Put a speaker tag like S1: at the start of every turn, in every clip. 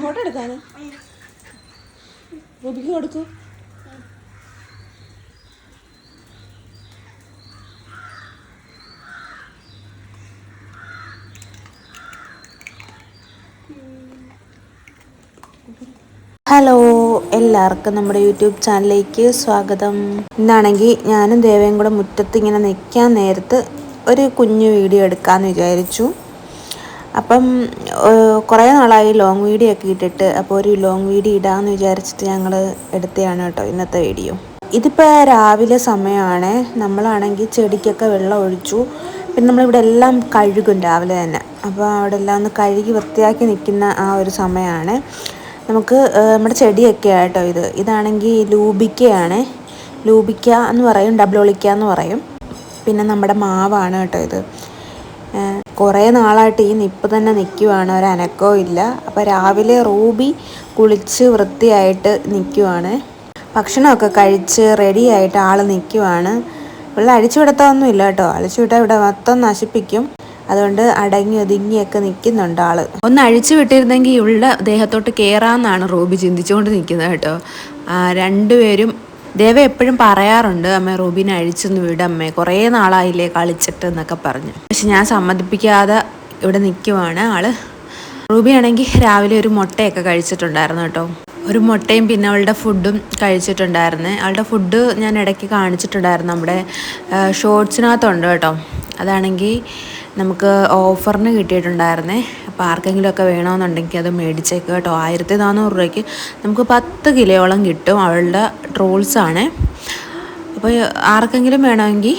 S1: Photo എടുക്കാന് റൂബിക്ക് കൊടുക്കൂ. Hello, എല്ലാവർക്കും നമ്മുടെ യൂട്യൂബ് ചാനലിലേക്ക് സ്വാഗതം. ഇന്നാണെങ്കിൽ ഞാനും ദേവയും കൂടെ മുറ്റത്ത് ഇങ്ങനെ നിൽക്കാൻ നേരത്ത് ഒരു കുഞ്ഞു വീഡിയോ എടുക്കാമെന്ന് വിചാരിച്ചു. അപ്പം കുറേ നാളായി ലോങ് വീഡിയോ ഒക്കെ ഇട്ടിട്ട്, അപ്പോൾ ഒരു ലോങ് വീഡിയോ ഇടാമെന്ന് വിചാരിച്ചിട്ട് ഞങ്ങൾ എടുത്തതാണ് കേട്ടോ ഇന്നത്തെ വീഡിയോ. ഇതിപ്പോൾ രാവിലെ സമയമാണ്. നമ്മളാണെങ്കിൽ ചെടിക്കൊക്കെ വെള്ളം ഒഴിച്ചു. പിന്നെ നമ്മളിവിടെ എല്ലാം കഴുകും രാവിലെ തന്നെ. അപ്പോൾ അവിടെ എല്ലാം ഒന്ന് കഴുകി വൃത്തിയാക്കി നിൽക്കുന്ന ആ ഒരു സമയമാണ്. നമുക്ക് നമ്മുടെ ചെടിയൊക്കെ ആട്ടോ ഇതാണെങ്കിൽ ലൂബിക്കയാണ്. ലൂബിക്ക എന്ന് പറയും, ഡബിളൊളിക്ക എന്ന് പറയും. പിന്നെ നമ്മുടെ മാവാണ് കേട്ടോ ഇത്. കുറേ നാളായിട്ട് ഈ നിപ്പ് തന്നെ നിൽക്കുവാണ്, ഒരനക്കവും ഇല്ല. അപ്പോൾ രാവിലെ റൂബി കുളിച്ച് വൃത്തിയായിട്ട് നിൽക്കുവാണ്. ഭക്ഷണമൊക്കെ കഴിച്ച് റെഡിയായിട്ട് ആൾ നിൽക്കുവാണ്. വെള്ളം അഴിച്ചു വിടത്തൊന്നുമില്ല കേട്ടോ. അഴിച്ചു വിട്ടാൽ ഇവിടെ മൊത്തം നശിപ്പിക്കും. അതുകൊണ്ട് അടങ്ങി ഒതുങ്ങിയൊക്കെ നിൽക്കുന്നുണ്ട് ആള്. ഒന്ന് അഴിച്ചു വിട്ടിരുന്നെങ്കിൽ ഇവളുടെ ദേഹത്തോട്ട് കയറാമെന്നാണ് റൂബി ചിന്തിച്ചുകൊണ്ട് നിൽക്കുന്നത് കേട്ടോ. രണ്ടുപേരും ദേവ എപ്പോഴും പറയാറുണ്ട്, അമ്മ റൂബിനെ അഴിച്ചൊന്ന് വിടമ്മേ, കുറേ നാളായില്ലേ കളിച്ചിട്ട് എന്നൊക്കെ പറഞ്ഞു. പക്ഷെ ഞാൻ സമ്മതിപ്പിക്കാതെ ഇവിടെ നിൽക്കുവാണ് ആള്. റൂബി ആണെങ്കിൽ രാവിലെ ഒരു മുട്ടയൊക്കെ കഴിച്ചിട്ടുണ്ടായിരുന്നു കേട്ടോ. ഒരു മുട്ടയും പിന്നെ അവളുടെ ഫുഡും കഴിച്ചിട്ടുണ്ടായിരുന്നു. അവളുടെ ഫുഡ് ഞാൻ ഇടയ്ക്ക് കാണിച്ചിട്ടുണ്ടായിരുന്നു, നമ്മുടെ ഷോർട്സിനകത്തുണ്ട് കേട്ടോ. അതാണെങ്കിൽ നമുക്ക് ഓഫറിന് കിട്ടിയിട്ടുണ്ടായിരുന്നേ. അപ്പോൾ ആർക്കെങ്കിലുമൊക്കെ വേണമെന്നുണ്ടെങ്കിൽ അത് മേടിച്ചേക്ക് കേട്ടോ. 1400 രൂപയ്ക്ക് നമുക്ക് 10 കിലോയോളം കിട്ടും. അവളുടെ ട്രോൾസാണ്. അപ്പോൾ ആർക്കെങ്കിലും വേണമെങ്കിൽ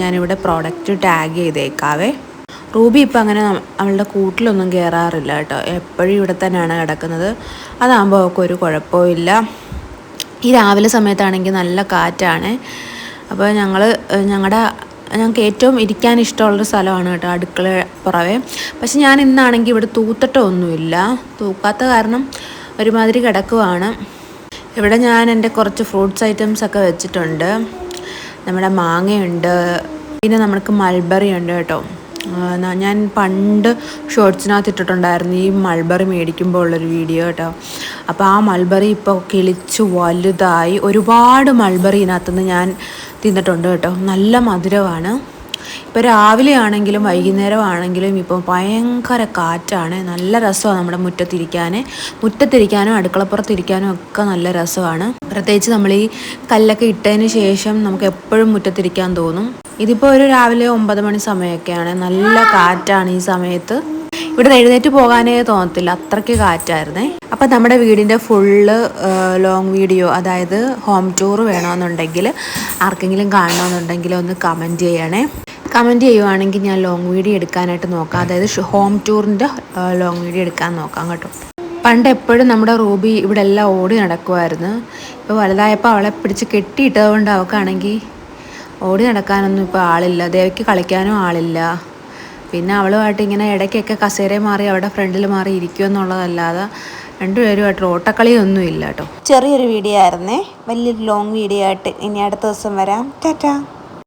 S1: ഞാനിവിടെ പ്രോഡക്റ്റ് ടാഗ് ചെയ്തേക്കാവേ. റൂബി ഇപ്പം അങ്ങനെ അവളുടെ കൂട്ടിലൊന്നും കയറാറില്ല കേട്ടോ. എപ്പോഴും ഇവിടെ തന്നെയാണ് കിടക്കുന്നത്. അതാകുമ്പോൾ അവൾക്ക് ഒരു കുഴപ്പവും ഇല്ല. ഈ രാവിലെ സമയത്താണെങ്കിൽ നല്ല കാറ്റാണ്. അപ്പോൾ ഞങ്ങൾക്ക് ഏറ്റവും ഇരിക്കാൻ ഇഷ്ടമുള്ളൊരു സ്ഥലമാണ് കേട്ടോ അടുക്കള പുറവേ. പക്ഷെ ഞാൻ ഇന്നാണെങ്കിൽ ഇവിടെ തൂത്തിട്ടൊന്നുമില്ല. തൂക്കാത്ത കാരണം ഒരുമാതിരി കിടക്കുവാണ്. ഇവിടെ ഞാൻ എൻ്റെ കുറച്ച് ഫ്രൂട്ട്സ് ഐറ്റംസ് ഒക്കെ വെച്ചിട്ടുണ്ട്. നമ്മുടെ മാങ്ങയുണ്ട്, പിന്നെ നമുക്ക് മൾബറി ഉണ്ട് കേട്ടോ. ഞാൻ പണ്ട് ഷോർട്സിനകത്ത് ഇട്ടിട്ടുണ്ടായിരുന്നു ഈ മൾബറി മേടിക്കുമ്പോൾ ഉള്ളൊരു വീഡിയോ കേട്ടോ. അപ്പോൾ ആ മൾബറി ഇപ്പോൾ കിളിച്ച് വലുതായി. ഒരുപാട് മൾബറി ഇതിനകത്തുനിന്ന് ഞാൻ തിന്നിട്ടുണ്ട് കേട്ടോ. നല്ല മധുരമാണ്. ഇപ്പോൾ രാവിലെ ആണെങ്കിലും വൈകുന്നേരം ആണെങ്കിലും ഇപ്പോൾ ഭയങ്കര കാറ്റാണ്. നല്ല രസമാണ് നമ്മുടെ മുറ്റത്തിരിക്കാനും അടുക്കളപ്പുറത്തിരിക്കാനും ഒക്കെ നല്ല രസമാണ്. പ്രത്യേകിച്ച് നമ്മൾ ഈ കല്ലൊക്കെ ഇട്ടതിന് ശേഷം നമുക്ക് എപ്പോഴും മുറ്റത്തിരിക്കാൻ തോന്നും. ഇതിപ്പോൾ ഒരു രാവിലെ 9 മണി സമയമൊക്കെയാണ്. നല്ല കാറ്റാണ് ഈ സമയത്ത്. ഇവിടെ എഴുന്നേറ്റ് പോകാനേ തോന്നത്തില്ല, അത്രയ്ക്ക് കാറ്റായിരുന്നേ. അപ്പം നമ്മുടെ വീടിൻ്റെ ഫുള്ള് ലോങ് വീഡിയോ, അതായത് ഹോം ടൂർ വേണമെന്നുണ്ടെങ്കിൽ, ആർക്കെങ്കിലും കാണണമെന്നുണ്ടെങ്കിൽ ഒന്ന് കമൻറ്റ് ചെയ്യണേ. കമൻറ്റ് ചെയ്യുവാണെങ്കിൽ ഞാൻ ലോങ് വീഡിയോ എടുക്കാനായിട്ട് നോക്കാം. അതായത് ഹോം ടൂറിൻ്റെ ലോങ് വീഡിയോ എടുക്കാൻ നോക്കാം കേട്ടോ. പണ്ട് എപ്പോഴും നമ്മുടെ റൂബി ഇവിടെ എല്ലാം ഓടി നടക്കുമായിരുന്നു. ഇപ്പോൾ വലുതായപ്പോൾ അവളെ പിടിച്ച് കെട്ടിയിട്ടത് കൊണ്ട് അവൾക്കാണെങ്കിൽ ഓടി നടക്കാനൊന്നും ഇപ്പോൾ ആളില്ല. ദേവയ്ക്ക് കളിക്കാനും ആളില്ല. പിന്നെ അവളുമായിട്ട് ഇങ്ങനെ ഇടയ്ക്കൊക്കെ കസേര മാറി അവിടെ ഫ്രണ്ടിൽ മാറി ഇരിക്കുമെന്നുള്ളതല്ലാതെ രണ്ടുപേരുമായിട്ട് ഓട്ടക്കളിയൊന്നും ഇല്ല കേട്ടോ. ചെറിയൊരു വീഡിയോ ആയിരുന്നേ. വലിയൊരു ലോങ് വീഡിയോ ആയിട്ട് ഇനി അടുത്ത ദിവസം വരാം. ടാറ്റാ.